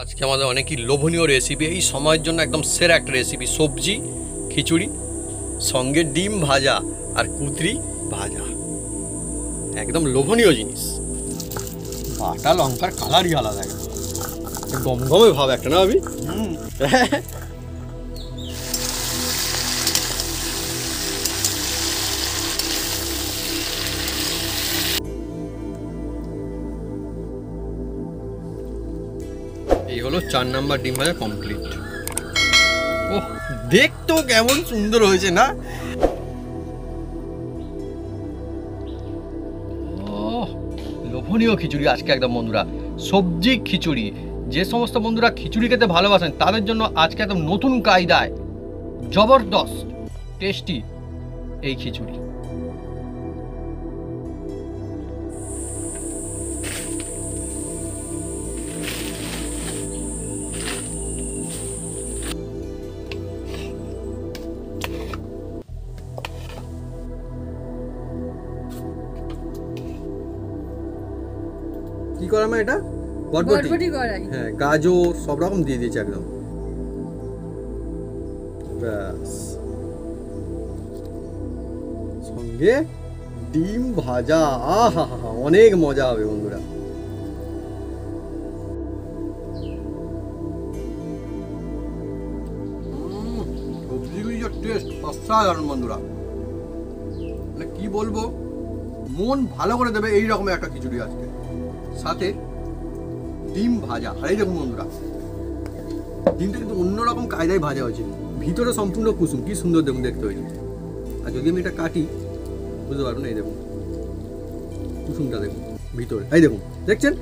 আজকে আমাদের অনেকই লোভনীয় রেসিপি, এই সময়ের জন্য একদম সেরা একটা রেসিপি। সবজি খিচুড়ি, সঙ্গে ডিম ভাজা আর কুঁদরি ভাজা, একদম লোভনীয় জিনিস। বাটা লঙ্কার কালারই আলাদা, একদম গমগমে ভাব একটা, না ভাবি? এই হলো 4 নাম্বার ডিম ভাজা কমপ্লিট। ওহ, দেখতেও কেমন সুন্দর হয়েছে না? লোভনীয় খিচুড়ি আজকে একদম বন্ধুরা, সবজি খিচুড়ি। যে সমস্ত বন্ধুরা খিচুড়ি খেতে ভালোবাসেন তাদের জন্য আজকে একদম নতুন কায়দায় জবরদস্ত টেস্টি এই খিচুড়ি। কি করা এটা? বটবটি করাই। হ্যাঁ, গাজর সব রকম দিয়ে দিয়েছে একদম। ব্যাস, সঙ্গে ডিম ভাজা। আহা, অনেক মজা হবে বন্ধুরা। সবজিগুলি যে টেস্ট অসাধারণ বন্ধুরা, মানে কি বলবো, মন ভালো করে দেবে এই রকমের একটা খিচুড়ি আজকে। সাথে ডিম ভাজা, আর এই দেখুন বন্ধুরা, ডিমটা কিন্তু অন্যরকম কায়দায় ভাজা হয়েছে, ভিতরে সম্পূর্ণ কুসুম, কি সুন্দর দেখুন দেখতে হয়েছে। আর যদি আমি এটা কাটি বুঝতে পারবেন, এই দেখুন কুসুমটা দেখুন ভিতরে, এই দেখুন দেখছেন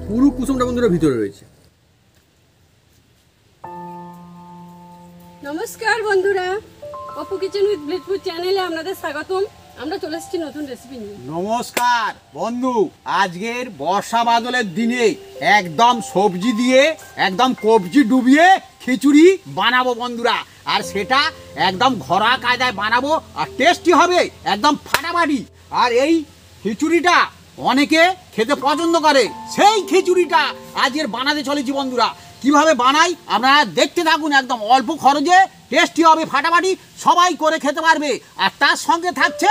পুরো কুসুমটা বন্ধুরা ভিতরে রয়েছে। নমস্কার বন্ধুরা, অপু কিচেন উইথ ব্লিটফুড চ্যানেলে আপনাদের স্বাগতম। আমরা চলে এসেছি নতুন রেসিপি নিয়ে। নমস্কার বন্ধু, আজকের বর্ষা বাদলের দিনে একদম সবজি দিয়ে একদম কবজি ডুবিয়ে খিচুড়ি বানাবো বন্ধুরা, আর সেটা একদম ঘরোয়া কায়দায় বানাবো, আর টেস্টি হবে একদম ফাটাফাটি। আর এই খিচুড়িটা অনেকে খেতে পছন্দ করে, সেই খিচুড়িটা আজকের বানাতে চলেছি বন্ধুরা। কিভাবে বানাই আপনারা দেখতে থাকুন, একদম অল্প খরচে টেস্টি হবে ফাটাফাটি, সবাই করে খেতে পারবে। আর তার সঙ্গে থাকছে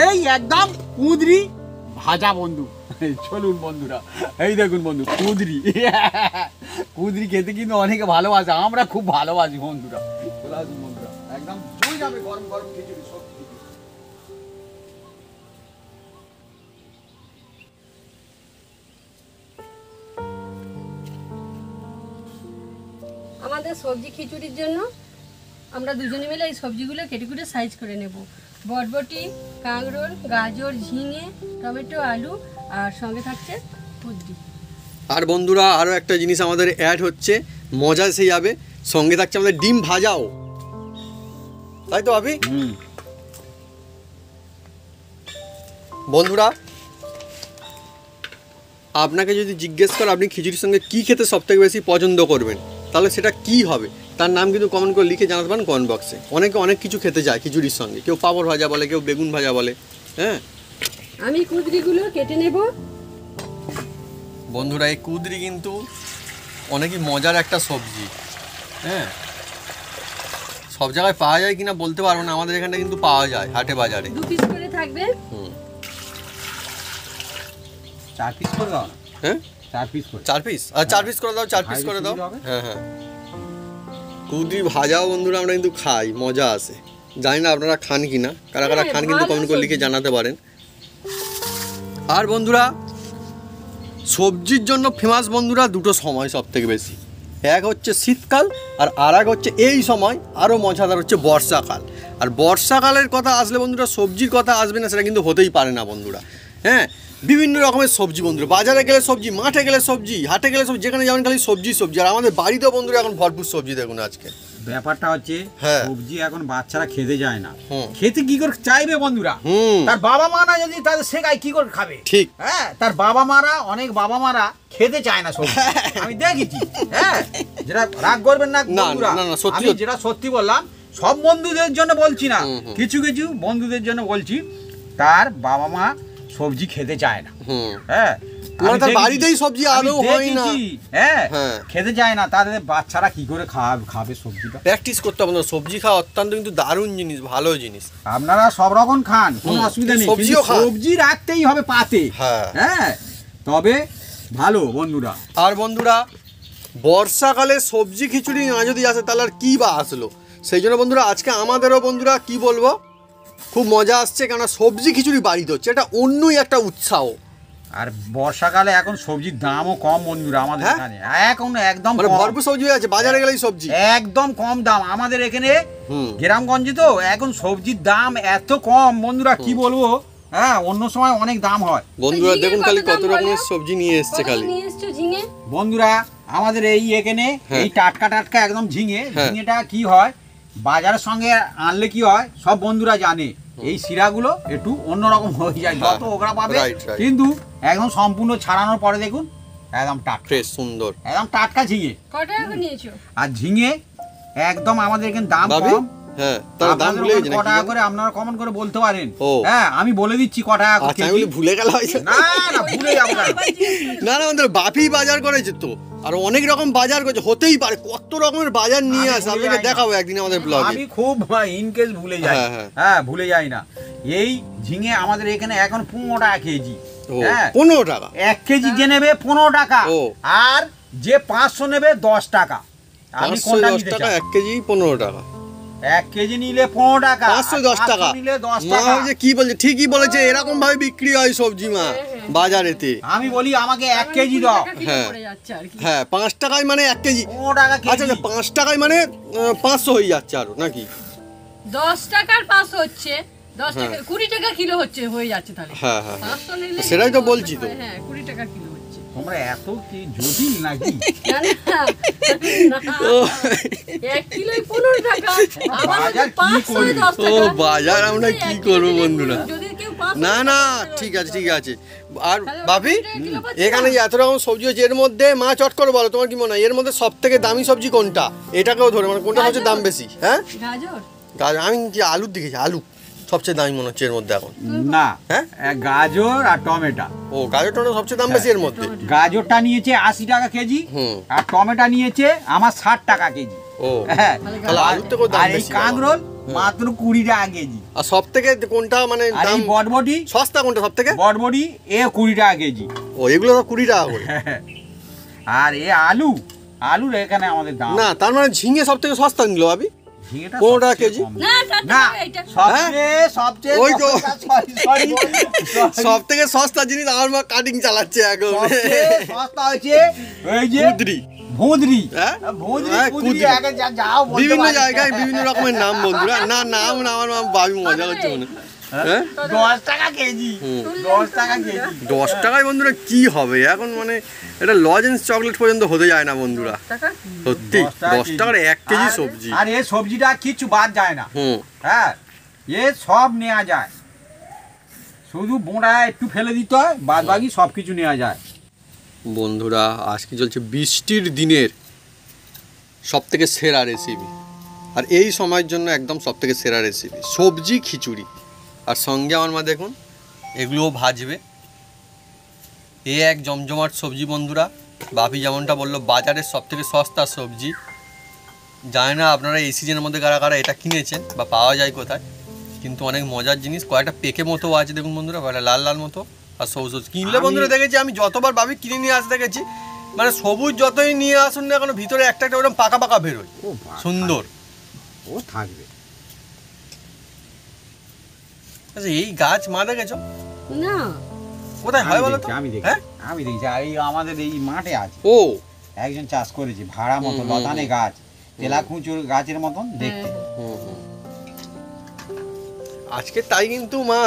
এই একদম কুঁদরি ভাজা বন্ধু। চলুন বন্ধুরা, এই দেখুন বন্ধু কুঁদরি। কুঁদরি খেতে কিন্তু অনেকে ভালোবাসে, আমরা খুব ভালোবাসি বন্ধুরা। চলে আসুন বন্ধুরা, একদম জমে যাবে গরম গরম খিচুড়ি। আমাদের সবজি খিচুড়ির জন্য আমরা দুজনে মিলে এই সবজিগুলো কেটে কুটে সাইজ করে নেব। বটবটি, কাঁকরোল, গাজর, ঝিঙে, টমেটো, আলু, আর সঙ্গে থাকছে কুঁদরি। আর বন্ধুরা আরও একটা জিনিস আমাদের অ্যাড হচ্ছে, মজা এসে যাবে, সঙ্গে থাকছে আমাদের ডিম ভাজাও, তাই তো ভাবি? বন্ধুরা আপনাকে যদি জিজ্ঞেস করে আপনি খিচুড়ির সঙ্গে কী খেতে সবথেকে বেশি পছন্দ করবেন, তাহলে সেটা কি হবে তার নাম কিন্তু কমেন্ট করে লিখে জানাতে পারেন কমেন্ট বক্সে। অনেকে অনেক কিছু খেতে চায় খিচুড়ির সঙ্গে, কেউ পাঁপড় ভাজা বলে, কেউ বেগুন ভাজা বলে। হ্যাঁ, আমি কুঁদরিগুলো কেটে নেব বন্ধুরা। এই কুঁদরি কিন্তু অনেকই মজার একটা সবজি। হ্যাঁ, সব জায়গায় পাওয়া যায় কিনা বলতে পারবো না, আমাদের এখানে কিন্তু পাওয়া যায় হাটে বাজারে। 2 পিস করে থাকবে। 4 পিস করে দাও। হ্যাঁ, 4 পিস করে। 4 পিস, আর 4 পিস করে দাও, 4 পিস করে দাও। হ্যাঁ হ্যাঁ, কুঁদরি ভাজাও বন্ধুরা আমরা কিন্তু খাই, মজা আসে। জানি না আপনারা খান কি না, কারা কারা খান কিন্তু কমেন্ট করে লিখে জানাতে পারেন। আর বন্ধুরা সবজির জন্য ফেমাস বন্ধুরা দুটো সময় সব থেকে বেশি, এক হচ্ছে শীতকাল, আর এক হচ্ছে এই সময় আরও মজাদার হচ্ছে বর্ষাকাল। আর বর্ষাকালের কথা আসলে বন্ধুরা সবজির কথা আসবে না সেটা কিন্তু হতেই পারে না বন্ধুরা। হ্যাঁ, বিভিন্ন রকমের সবজি বন্ধুরা, বাজারে গেলে সবজি, মাঠে গেলে সবজি, হাটে গেলে সবজি, যেখানে যাবেন খালি সবজি সবজি। আর আমাদের বাড়িতেও বন্ধুরা এখন ভরপুর সবজি। দেখুন আজকে ব্যাপারটা হচ্ছে সবজি এখন বাচ্চারা খেতে যায় না, খেতে কি করে চাইবে বন্ধুরা? তার বাবা মারা যদি তাদের শেখায় কি করে খাবে? ঠিক। হ্যাঁ, তার বাবা মারা, অনেক বাবা মারা খেতে চায় না সবজি, আমি দেখেছি। হ্যাঁ, যেটা রাগ করবেন না বন্ধুরা, আমি যেটা সত্যি বললাম, সব বন্ধুদের জন্য বলছি না, কিছু কিছু বন্ধুদের জন্য বলছি। তার বাবা মা সবজি খেতে চায় না। হুম। হ্যাঁ, মানে তার দেখেছি, বাড়িতেই সবজি আমি আদৌ হয় না। দেখেছি, হ্যাঁ, হ্যাঁ। খেতে চায় না, তাদের বাচ্চারা কি করে খাবে সবজিটা। প্র্যাকটিস করতে হবে না, সবজি খাওয়া অত্যন্ত কিন্তু দারুণ জিনিস, ভালো জিনিস। আপনারা সব রকম খান, কোনো হুম, অসুবিধা নেই, সবজিও কিন্তু খান। সবজি রাখতেই হবে পাতে। হ্যাঁ। হ্যাঁ, তবে ভালো বন্ধুরা। আর বন্ধুরা, বর্ষাকালে সবজি খিচুড়ি না যদি আসে তাহলে আর কি বা আসলো। সেই জন্য বন্ধুরা আজকে আমাদেরও বন্ধুরা কি বলবো, খুব মজা আসছে, কেননা সবজি খিচুড়ি বাড়িতে হচ্ছে, এটা অন্যই একটা উৎসাহ। আর বর্ষাকালে এখন সবজির দামও কম বন্ধুরা আমাদের হ্যাঁ? এখানে, এখন একদম মানে কম। ভরপুর সবজি হয়ে আছে, বাজারে গেলেই সবজি একদম কম দাম আমাদের এখানে। হুম। গ্রামগঞ্জে তো এখন সবজির দাম এত কম বন্ধুরা, কি বলবো। হ্যাঁ, অন্য সময় অনেক দাম হয়। বন্ধুরা ঝিঙে দেখুন কত খালি দাম কত রকমের বলো? সবজি নিয়ে এসছে কত খালি। নিয়ে এসছো ঝিঙে? বন্ধুরা আমাদের এই এখানে হ্যাঁ। এই টাটকা টাটকা একদম ঝিঙে, হ্যাঁ। ঝিঙেটা কি হয় বাজারের সঙ্গে আনলে কি হয় সব বন্ধুরা জানে, এই শিরাগুলো একটু অন্যরকম হয়ে যায়, হ্যাঁ, যত ওগরা পাবে, right, right. কিন্তু একদম সম্পূর্ণ ছাড়ানোর পরে দেখুন একদম টাটকা, ফ্রেশ সুন্দর। একদম টাটকা ঝিঙে। কত টাকা করে নিয়েছো? আর ঝিঙে একদম আমাদের এখানে দাম ভাবি, কম। হ্যাঁ তার দাম আপনাদের ভুলে ওখানে গেছে ক টাকা নাকি? করে আপনারা কমেন্ট করে বলতে পারেন। ও। হ্যাঁ, আমি বলে দিচ্ছি ক টাকা করে আচ্ছা, আমি কেজি। বলি ভুলে গেল হয়তো। না না, ভুলে যাবো কেন? না না, আমাদের বাপি বাজার করেছে তো, আর অনেক রকম বাজার করেছে, হতেই পারে কত রকমের বাজার নিয়ে আমি আসে, ভুলে আপনাকে যাই না। দেখাবো একদিন আমাদের ব্লগে। আমি খুব ইনকেস ভুলে যাই। হ্যাঁ, হ্যাঁ। হ্যাঁ, ভুলে যাই না। এই ঝিঙে আমাদের এখানে এখন 15 টাকা কেজি। ও, হ্যাঁ, 15 টাকা। 1 কেজি যে নেবে 15 টাকা, ও। আর যে 500 নেবে 10 টাকা। আমি কোনটা 510 নিতে টাকা, চাই? 1 কেজি 15 টাকা। 1 কেজি নিলে 15 টাকা, 510 আর টাকা। 500 নিলে 10 মা টাকা। যে কি বলছে, ঠিকই বলেছে, এরকম ভাবে বিক্রি হয় সবজি মা বাজারেতে। আমি বলি আমাকে 1 কেজি দাও। হ্যাঁ। পড়ে যাচ্ছে আর কি। হ্যাঁ, 5 টাকায় মানে 1 কেজি। 15 টাকা আচ্ছা কেজি। 5 টাকায় মানে 500 হয়ে যাচ্ছে আরো নাকি? 10 টাকার 500 হচ্ছে, 10 হ্যাঁ। টাকা 20 টাকা কিলো হয়ে যাচ্ছে তাহলে। হ্যাঁ, হ্যাঁ, হ্যাঁ। 500 নিলে সেটাই তো বলছি তো। হ্যাঁ, 20 টাকা কিলো হচ্ছে। তোমরা এত কি জটিল নাকি? না, না, ও, 1 কিলোয় 15 টাকা, আবার বাজার কি 500 করবে? 10 ও, টাকা। বাজার আমরা কি এক করবো কিলো বন্ধুরা? যদি কেউ 500 না না, টাকা ঠিক আছে ঠিক আছে। আর তাহলে ভাবি, 20 টাকা কিলো পাচ্ছি এখানে না? যে এত রকম সবজি হচ্ছে, এর মধ্যে মা চট করে বলো তোমার কি মনে হয় এর মধ্যে সব থেকে দামি সবজি কোনটা? এটাকেও ধরে, মানে কোনটা সবচেয়ে দাম বেশি? হ্যাঁ, গাজর। আমি যে আলুর দিকেছি, আলু সবচেয়ে দামি মনে হচ্ছে এর মধ্যে এখন। না, হ্যাঁ? গাজর আর টমেটো। ও, গাজরটা সবচেয়ে দাম বেশি এর মধ্যে। গাজরটা নিয়েছে 80 টাকা কেজি, হুম। আর টমেটো নিয়েছে আমার 60 টাকা কেজি। ও, হ্যাঁ, তাহলে আলুর থেকেও দাম আর এই বেশি। কাঁকরোল মাত্র 20 টাকা কেজি। আর সব থেকে কোনটা মানে আর দাম এই বটবটি, সস্তা কোনটা সব থেকে? 20 টাকা কেজি। ও, এগুলো তো 20 টাকা করে। আর এ আলুর এখানে আমাদের দাম। না, তার মানে ঝিঙে সব থেকে সস্তা নিল ভাবি। ঝিঙেটা 15 টাকা সবচেয়ে কেজি? কম। না, 4 না, টাকা এটা। সবচেয়ে ওই তো। sorry, সব থেকে সস্তা জিনিস আমার মা কাটিং চালাচ্ছে এখন। সবচেয়ে সস্তা হচ্ছে এই যে কুদরি। ভুঁদরি। হ্যাঁ? ভুঁদরি, হ্যাঁ, কুদরি, কুদরি। আগে যাও বলতে বিভিন্ন পারি। জায়গায় বিভিন্ন রকমের নাম বন্ধুরা। না, নাম না, আমার মা ভাবি মজা করছে মনে। হ্যাঁ, 10 টাকা কেজি। হুম। 10 টাকা কেজি। 10 টাকায় বন্ধুরা কি হবে এখন, মানে এটা লজেন্স চকলেট পর্যন্ত হতে যায় না বন্ধুরা, টাকা। সত্যি। 10 টাকার 1 কেজি সবজি। আর এই সবজিটা কিছু বাদ যায় না। হুম। হ্যাঁ, এ সব নেওয়া যায়, শুধু বোঁড়া একটু ফেলে দিতে হয়, বাদ বাকি সব কিছু নেওয়া যায়। বন্ধুরা আজকে চলছে বৃষ্টির দিনের সব থেকে সেরা রেসিপি, আর এই সময়ের জন্য একদম সব থেকে সেরা রেসিপি সবজি খিচুড়ি। আর সঙ্গে আমার মা দেখুন এগুলোও ভাজবে। এ এক জমজমাট সবজি বন্ধুরা। বাপি যেমনটা বললো বাজারের সব থেকে সস্তা সবজি। জানি না আপনারা এই সিজনের মধ্যে কারা কারা এটা কিনেছেন বা পাওয়া যায় কোথায়, কিন্তু অনেক মজার জিনিস। কয়েকটা পেকে মতো আছে দেখুন বন্ধুরা, কয়েকটা লাল লাল মতো আর সবুজ সবুজ। কিনলে বন্ধুরা দেখেছি আমি যতবার বাপি কিনে নিয়ে আসতে দেখেছি, মানে সবুজ যতই নিয়ে আসুন না কেন ভিতরে একটা একটা ওরকম পাকা পাকা বেরোয়, ও বাহ, সুন্দর। ও থাকবে। আচ্ছা, এই গাছ মা দেখেছো না, কোথায় হয় বলো তো? আমি দেখি, হ্যাঁ? আমি দেখছি, এই আমাদের এই মাঠে আছে, ও, একজন চাষ করেছে ভাড়া মতো, হুম, লতানে গাছ, তেলাকুচুর গাছের মতন দেখতে। হুম, হুম। আজকে তাই কিন্তু মা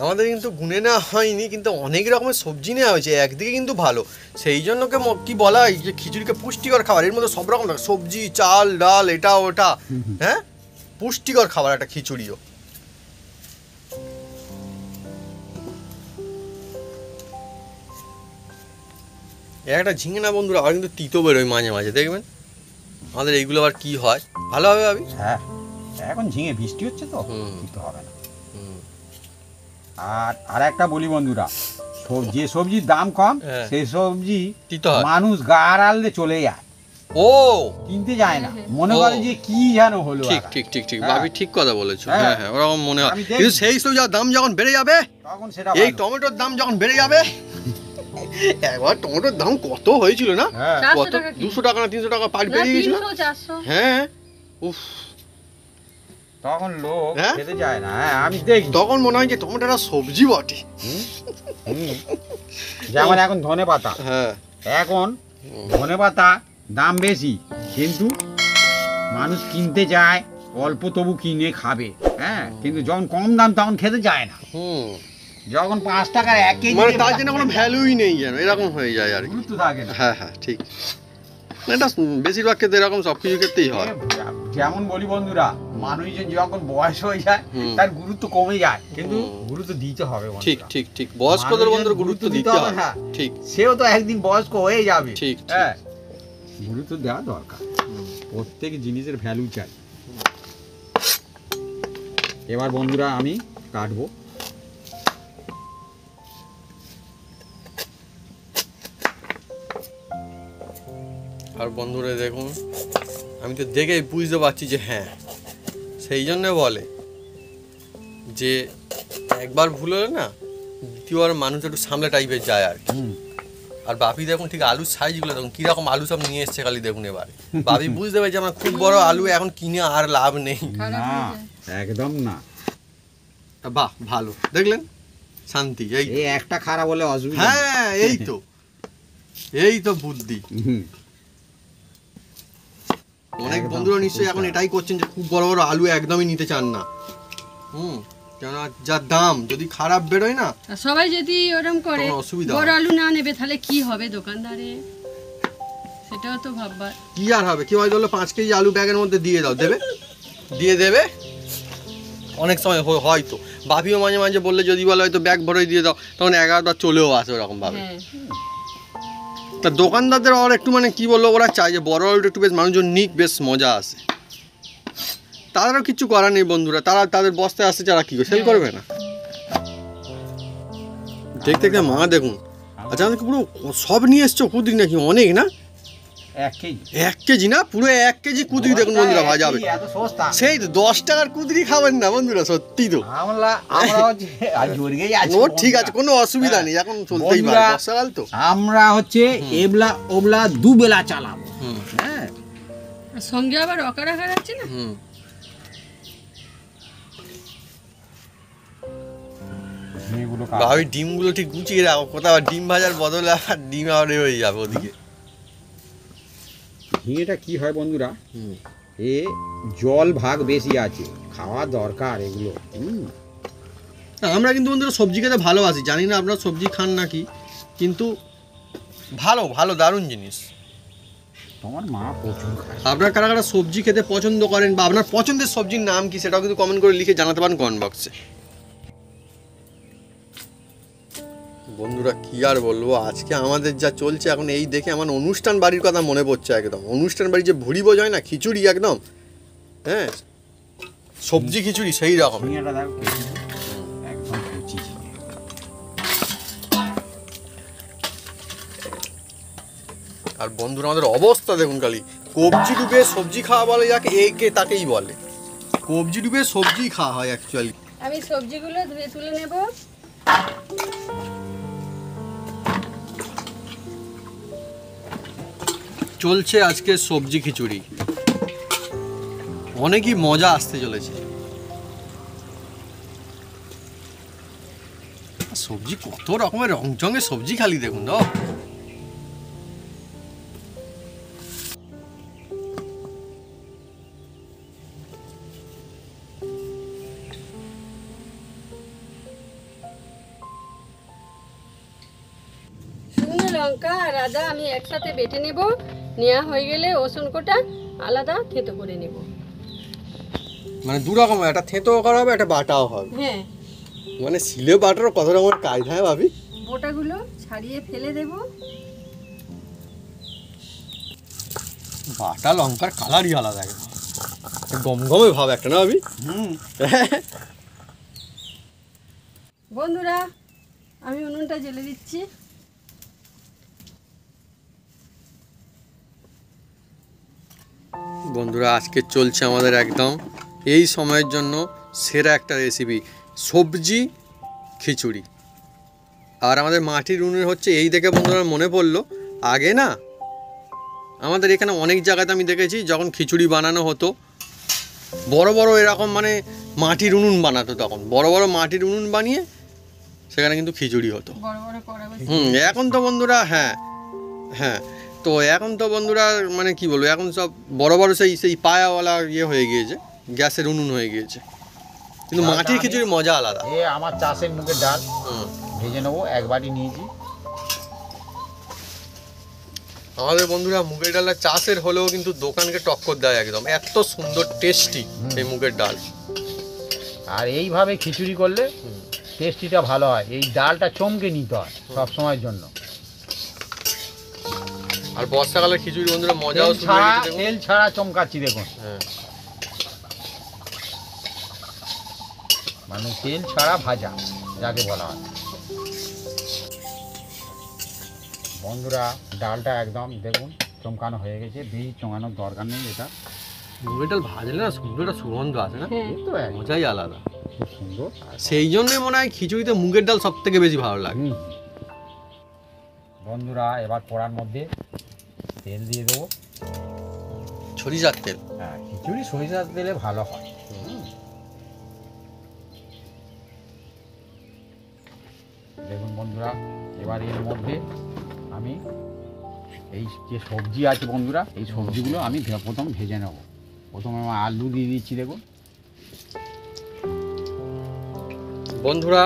আমাদের কিন্তু গুনে নেওয়া হয়নি, কিন্তু অনেক রকমের সবজি নেওয়া হয়েছে। একদিকে কিন্তু ভালো, সেই জন্য কি বলা হয় যে খিচুড়িকে পুষ্টিকর খাবার। এর মধ্যে সব রকম থাকে, সবজি, চাল, ডাল, এটা ওটা। হ্যাঁ, পুষ্টিকর খাবার একটা খিচুড়িও। একটা ঝিঙে না বন্ধুরা, আবার কিন্তু তিতো বেরোয় মাঝে মাঝে, দেখবেন। আমাদের এইগুলো আবার কি হয়, ভালো হবে ভাবি? হ্যাঁ, এখন ঝিঙে বৃষ্টি হচ্ছে তো হুম। দিতে হবে না। আর একটা বলি বন্ধুরা, যে সবজির দাম কম হ্যাঁ। সেই সবজি দিতে হয়। মানুষ গা আড়ালে চলে যায়, ও কিনতে যায় না, মনে করে যে কি যেন হলো। ঠিক ঠিক ঠিক ঠিক হ্যাঁ। ভাবি ঠিক কথা বলেছো। হ্যাঁ। হ্যাঁ হ্যাঁ ওরকম মনে হয়। আমি দেখি। কিন্তু সেই সবজির দাম যখন বেড়ে যাবে, তখন সেটা এই ভালো। টমেটোর দাম যখন বেড়ে যাবে, একবার টমেটোর দাম কত হয়েছিল না, হ্যাঁ 400 কত টাকা কিলো। 200 টাকা না 300 টাকা পার না, বেরিয়ে গেছিল। 300, 400। হ্যাঁ উফ, তখন লোক হ্যাঁ? খেতে যায় না। হ্যাঁ আমি দেখি। তখন মনে হয় যে টমেটোটা সবজি বটে। হুম। যেমন এখন ধনে পাতা, হ্যাঁ এখন ধনে পাতা দাম বেশি, কিন্তু মানুষ কিনতে যায় অল্প, তবু কিনে খাবে। হ্যাঁ, কিন্তু যখন কম দাম তখন খেতে যায় না। হুম, যখন 5 টাকার 1 কেজি মানে তার জন্য কোনো ভ্যালুই নেই যেন, এরকম হয়ে যায় আর কি। গুরুত্ব থাকে না। হ্যাঁ হ্যাঁ ঠিক। না, এটা বেশিরভাগ ক্ষেত্রে এরকম সব কিছু ক্ষেত্রেই হয়। যেমন বলি বন্ধুরা, মানুষজন যখন বয়স হয়ে যায় হুম। তার গুরুত্ব কমে যায়, কিন্তু হুম। গুরুত্ব দিতে হবে বন্ধুরা। ঠিক ঠিক ঠিক, বয়স্কদের বন্ধুর গুরুত্ব দিতে হয়। হ্যাঁ। ঠিক সেও তো একদিন বয়স্ক হয়ে যাবে। ঠিক, ঠিক। হ্যাঁ, গুরুত্ব দেওয়া দরকার। প্রত্যেক জিনিসের ভ্যালু চাই। এবার বন্ধুরা আমি কাটবো। আর বন্ধুরা দেখুন, আমি তো দেখেই বুঝতে পারছি যে হ্যাঁ, সেই জন্য বলে যে একবার ভুল হলে না দ্বিতীয়বার মানুষ একটু সামলে টাইপের যায় আর কি। আর বাপি দেখুন ঠিক আলুর সাইজগুলো দেখুন কীরকম আলু সব নিয়ে এসছে, খালি দেখুন এবার বাপি বুঝতে পারছে আমার খুব বড় আলু এখন কিনে আর লাভ নেই। খারাপ না, হয়ে যায়। একদম না। বাহ ভালো, দেখলেন শান্তি। এই এই একটা খারাপ হলে অসুবিধা। হ্যাঁ এই তো বুদ্ধি। হুম। অনেক একদম বন্ধুরা নিশ্চয়ই এখন পরিষ্কার। এটাই করছেন যে খুব বড় বড় আলু একদমই নিতে চান না। কেন যা দাম, যদি খারাপ বেরোয় না আর সবাই যদি ওরকম করে তখন অসুবিধা বড় হয়। আলু না নেবে তাহলে কি হবে দোকানদারে, সেটাও তো ভাববার। কি আর হবে, কি হয়তো 5 কেজি আলু ব্যাগের মধ্যে দিয়ে দাও, দিয়ে দেবে। অনেক সময় হয়তো বাপিও মাঝে মাঝে বললে যদি বলে হয়তো ব্যাগ ভরে দিয়ে দাও, তখন 11বার চলেও আসে ওরকম ভাবে। হ্যাঁ, তা দোকানদারদের আর একটু মানে কি বলবো, ওরা চায় যে বড় আলুটা একটু বেশ মানুষজন নিক, বেশ মজা আসে। তাদেরও কিছু করার নেই বন্ধুরা, তারা তাদের বস্তায় আসছে, যারা কি সেল করবে না। দেখতে দেখতে মা দেখুন, আচ্ছা আমাকে পুরো সব নিয়ে এসছো কুদরি নাকি, অনেক না? 1 কেজি। 1 কেজি না, পুরো 1 কেজি কুদরি দেখুন বন্ধুরা ভাজা হবে। এত সস্তা। সেই তো 10 টাকার কুদরি খাবেন না বন্ধুরা, সত্যি তো। আমরা হচ্ছে আর জড়িয়েই আছি। ও ঠিক আছে, কোনো অসুবিধা নেই, এখন চলতেই পারে, বন্ধুরা, বর্ষাকাল তো। আমরা হচ্ছে এবলা ওবলা দুবেলা চালাবো। হুম হ্যাঁ, আর সঙ্গে আবার অকা রাখা যাচ্ছে না। হুম, এগুলো ভাবি ডিমগুলো ঠিক গুছিয়ে রাখো, কোথাও ডিম ভাজার বদলে আর ডিম আর হয়ে যাবে ওদিকে। ঝিঙেটা কি হয় বন্ধুরা, হুম। এ জল ভাগ বেশি আছে, খাওয়া দরকার এগুলো। আমরা কিন্তু বন্ধুরা সবজি খেতে ভালোবাসি, জানি না আপনারা সবজি খান নাকি, কিন্তু ভালো ভালো দারুণ জিনিস। তোমার মা প্রচুর খায়। আপনারা কারা কারা সবজি খেতে পছন্দ করেন বা আপনার পছন্দের সবজির নাম কি, সেটাও কিন্তু কমেন্ট করে লিখে জানাতে পারেন কমেন্ট বক্সে। বন্ধুরা কি আর বলবো, আজকে আমাদের যা চলছে এখন, এই দেখে আমার অনুষ্ঠান বাড়ির কথা মনে পড়ছে একদম। অনুষ্ঠান বাড়ি যে ভুড়ি বোঝায় না, খিচুড়ি একদম, হ্যাঁ সবজি খিচুড়ি সেই রকম। ঝিঙেটা দেখো কেটে একদম কচি ঝিঙে। আর বন্ধুরা আমাদের অবস্থা দেখুন, খালি কবজি ডুবে সবজি খাওয়া বলে যাকে, একে তাকেই বলে কবজি ডুবে সবজি খাওয়া হয় অ্যাকচুয়ালি। আমি সবজিগুলো ধুয়ে তুলে নেব। চলছে আজকে সবজি খিচুড়ি, অনেকই মজা আসতে চলেছে। সবজি কত রকমের রং চঙের সবজি, খালি দেখুন তো। শুকনো লঙ্কা আর আদা আমি একসাথে বেটে নেব। নেওয়া হয়ে গেলে রসুন কোটা আলাদা থেতো করে নেব। মানে দু রকম, একটা থেঁতো করা হবে, একটা বাটাও হবে। হ্যাঁ, মানে শিলে বাটারও কত রকমের কায়দা হয় ভাবি। বোটাগুলো ছাড়িয়ে ফেলে দেব। বাটা লঙ্কার কালারই আলাদা, একদম গমগমে ভাব একটা না ভাবি। বন্ধুরা আমি উনুনটা জ্বেলে দিচ্ছি। বন্ধুরা আজকে চলছে আমাদের একদম এই সময়ের জন্য সেরা একটা রেসিপি, সবজি খিচুড়ি। আর আমাদের মাটির উনুন হচ্ছে এই দেখে বন্ধুরা মনে পড়লো, আগে না আমাদের এখানে অনেক জায়গাতে আমি দেখেছি যখন খিচুড়ি বানানো হতো বড় বড় এরকম মানে মাটির উনুন বানাতো, তখন বড় বড় মাটির উনুন বানিয়ে সেখানে কিন্তু খিচুড়ি হতো। বড় বড় কড়া বসিয়ে এখন তো বন্ধুরা হ্যাঁ তো এখন তো বন্ধুরা মানে কি বলবো, এখন সব বড় বড় সেই পায়াওয়ালা ইয়ে হয়ে গিয়েছে, গ্যাসের উনুন হয়ে গিয়েছে, কিন্তু মাটির খিচুড়ির মজা আলাদা। এ আমার চাষের মুগের ডাল ভেজে নেবো, একবারই নিয়েছি। আমাদের বন্ধুরা মুগের ডালটা চাষের হলেও কিন্তু দোকানকে টক্কর দেয় একদম, এত সুন্দর টেস্টি এই মুগের ডাল। আর এইভাবে খিচুড়ি করলে টেস্টিটা ভালো হয়, এই ডালটা চমকে নিতে হয় সব সময়ের জন্য। আর বর্ষাকালের খিচুড়ি বন্ধুরা মজাও শুরু হয়ে গেছে দেখুন। তেল ছাড়া চমকাচ্ছি দেখুন, হ্যাঁ মানে তেল ছাড়া ভাজা যাকে বলা হয়। বন্ধুরা ডালটা একদম দেখুন চমকানো হয়ে গেছে, বেশি চমকানোর দরকার নেই। এটা মুগের ডাল ভাজলে না সুন্দর একটা সুগন্ধ আসে না, হ্যাঁ এই তো এক মজাই আলাদা। খুব সুন্দর। সেই জন্যই মনে হয় খিচুড়িতে মুগের ডাল সব থেকে বেশি ভালো লাগে। বন্ধুরা এবার কড়ার মধ্যে তেল দিয়ে দেবো। সরিষার তেল, হ্যাঁ খিচুড়ি সরিষার তেলে ভালো হয়। দেখুন বন্ধুরা এবার এর মধ্যে আমি এই যে সবজি আছে বন্ধুরা, এই সবজিগুলো আমি প্রথম ভেজে নেব। প্রথমে আমি আলু দিয়ে দিচ্ছি দেখুন। বন্ধুরা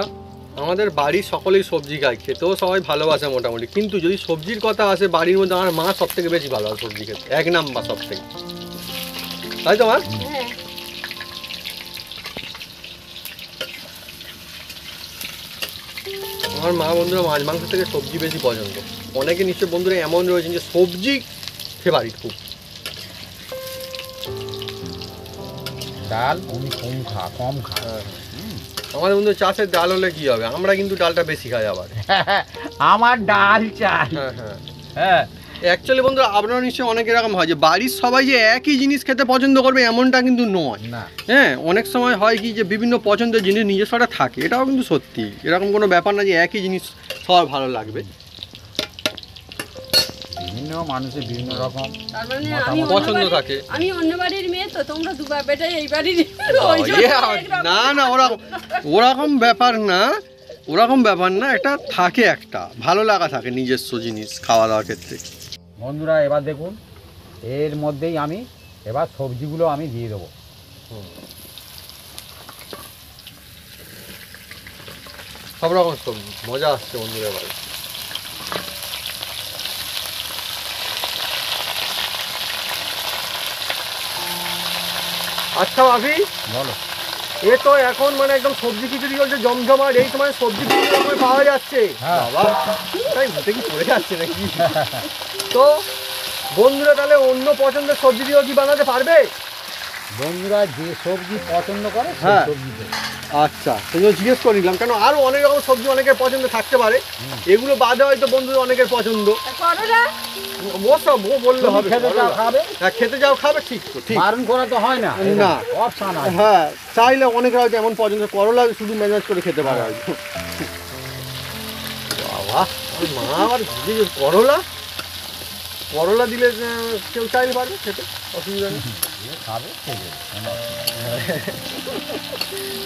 আমাদের বাড়ির সকলেই সবজি খায়, খেতেও সবাই ভালোবাসে মোটামুটি, কিন্তু যদি সবজির কথা আসে বাড়ির মধ্যে আমার মা সব থেকে বেশি ভালোবাসে সবজি খেতে, এক নাম্বার সব থেকে, তাই তো মা? হ্যাঁ আমার মা বন্ধুরা মাছ মাংস থেকে সবজি বেশি পছন্দ। অনেকে নিশ্চয় বন্ধুরা এমন রয়েছেন যে সবজি ফেভারিট খুব। ডাল আমি কম খা আমাদের বন্ধু চাষের ডাল হলে কি হবে, আমরা কিন্তু ডালটা বেশি খাই আবার। আমার ডাল চাই। হ্যাঁ হ্যাঁ হ্যাঁ অ্যাকচুয়ালি বন্ধুরা আপনারা নিশ্চয়ই অনেক এরকম হয় যে বাড়ির সবাই যে একই জিনিস খেতে পছন্দ করবে এমনটা কিন্তু নয়। না হ্যাঁ অনেক সময় হয় কি যে বিভিন্ন পছন্দের জিনিস নিজস্বটা থাকে, এটাও কিন্তু সত্যি, এরকম কোনো ব্যাপার না যে একই জিনিস সবার ভালো লাগবে। বিভিন্ন মানুষের বিভিন্ন রকম তার মানে পছন্দ থাকে। আমি অন্য বাড়ির মেয়ে, তো তোমরা দু বেটাই এই বাড়ির। ওই জন্য একরকম। না ওরকম ব্যাপার না, ওরকম ব্যাপার না, এটা থাকে একটা ভালো লাগা থাকে নিজস্ব জিনিস খাওয়া দাওয়ার ক্ষেত্রে। বন্ধুরা এবার দেখুন এর মধ্যেই আমি এবার সবজিগুলো আমি দিয়ে দেবো। সব রকম সবজি মজা আসছে বন্ধুরা এবারে। আচ্ছা ভাবি বলো এ তো এখন মানে একদম সবজি খিচুড়ি চলছে জমজমাট, এই সময় সবজি খিচুড়ি পাওয়া যাচ্ছে। হ্যাঁ। বাবা তাই মুখে কি পড়ে যাচ্ছে নাকি? তো বন্ধুরা তাহলে অন্য পছন্দের সবজি দিয়েও কি বানাতে পারবে? বন্ধুরা যে সবজি পছন্দ করে সেই হ্যাঁ। সবজি দেবে। আচ্ছা সেই জন্য জিজ্ঞেস করে নিলাম, কেন আরও অনেক রকম সবজি অনেকের পছন্দ থাকতে পারে, এগুলো বাদে হয়তো বন্ধুদের অনেকের পছন্দ। করলা ও সব ও বললে হবে, খেতে যাও খাবে, হ্যাঁ খেতে যাও খাবে, ঠিক তো ঠিক। বারণ করা তো হয় না, না। অপশন আছে। হ্যাঁ চাইলে অনেকে হয়তো এমন পছন্দ, করলা শুধু ম্যানেজ করে খেতে পারে হয়তো। বাবা ওই মা আবার ভেজে করলা দিলে কেউ চাইলে পারবে খেতে, অসুবিধা নেই। খাবে খেয়ে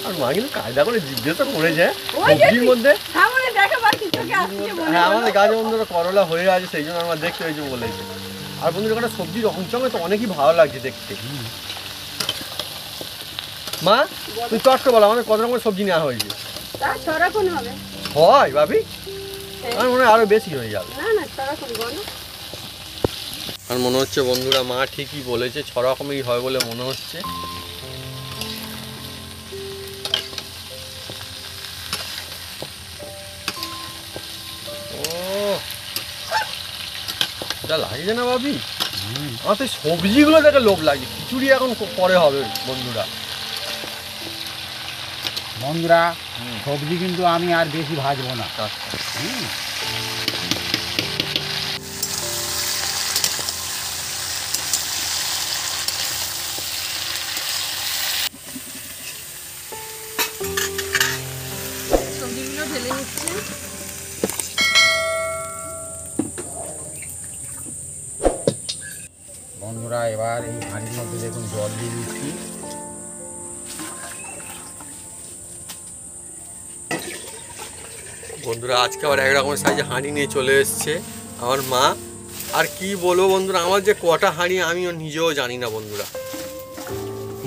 আর মা কিন্তু কায়দা করে জিজ্ঞাসা করে যায় ওই যে সবজির মধ্যে। সামনে দেখা পাচ্ছি তোকে আসছে মনে হ্যাঁ হলো। আমাদের গাছে বন্ধুরা করলা হয়ে আছে, সেই জন্য আমরা দেখতে হয়েছে বলেছি। আর বন্ধুরা একটা সবজির রংচঙে তো অনেকই ভালো লাগছে দেখতে। মা তুই চট করে বলো আমাদের কত রকমের সবজি নেওয়া হয়েছে? তা ছড়া কোন হবে? হয় ভাবি, আমার মনে হয় আরো বেশি হয়ে যাবে। না না ছড়া কোন বলো। আর মনে হচ্ছে বন্ধুরা মা ঠিকই বলেছে, 6 রকমেরই হয় বলে মনে হচ্ছে। ও যা লাগছে না ভাবি, আমার তো সবজিগুলো দেখে লোভ লাগে, খিচুড়ি এখন পরে হবে বন্ধুরা। বন্ধুরা সবজি কিন্তু আমি আর বেশি ভাজবো না। হুম। সবজিগুলো ঢেলে নিচ্ছে। বন্ধুরা এবার এই হাঁড়ির মধ্যে দেখুন জল দিয়ে দিচ্ছি। বন্ধুরা আজকে আবার এক রকমের সাইজে হাঁড়ি নিয়ে চলে এসছে আমার মা। আর কি বলবো বন্ধুরা, আমার যে কটা হাঁড়ি আমিও নিজেও জানি না বন্ধুরা।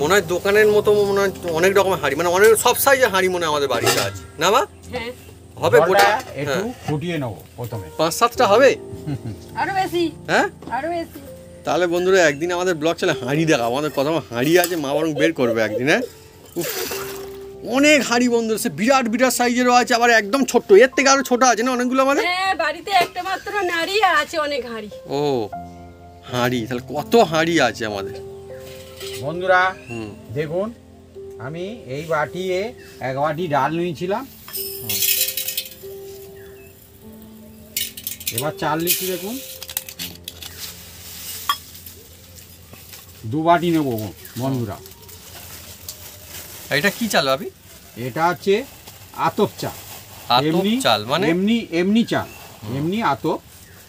মনে হয় দোকানের মতো মনে হয় অনেক রকমের হাঁড়ি, মানে অনেক সব সাইজের হাঁড়ি মনে হয় আমাদের বাড়িতে আছে না মা? হ্যাঁ হবে গোটা একটু ফুটিয়ে নেবো প্রথমে, 5-7টা হবে। আরো বেশি, হ্যাঁ আরো বেশি। তাহলে বন্ধুরা একদিন আমাদের ব্লগ চলে হাঁড়ি দেখা, আমাদের কত হাঁড়ি আছে মা বরং বের করবে একদিন। হ্যাঁ অনেক হাঁড়ি বন্ধুরা, সে বিরাট বিরাট সাইজেরও আছে, আবার একদম ছোট্ট, এর থেকে আরো ছোট আছে না অনেকগুলো আমাদের। হ্যাঁ বাড়িতে একটা মাত্র নাড়ি আর আছে অনেক হাঁড়ি। ও হাঁড়ি, তাহলে কত হাঁড়ি আছে আমাদের বন্ধুরা। দেখুন আমি এই বাটিয়ে 1 বাটি ডাল নিয়েছিলাম, এবার চাল নিচ্ছি। দেখুন 2 বাটি নেবো বন্ধুরা। এটা কি চাল ভাবি? এটা হচ্ছে আতপ চাল। আতপ চাল মানে এমনি চাল, এমনি আতপ।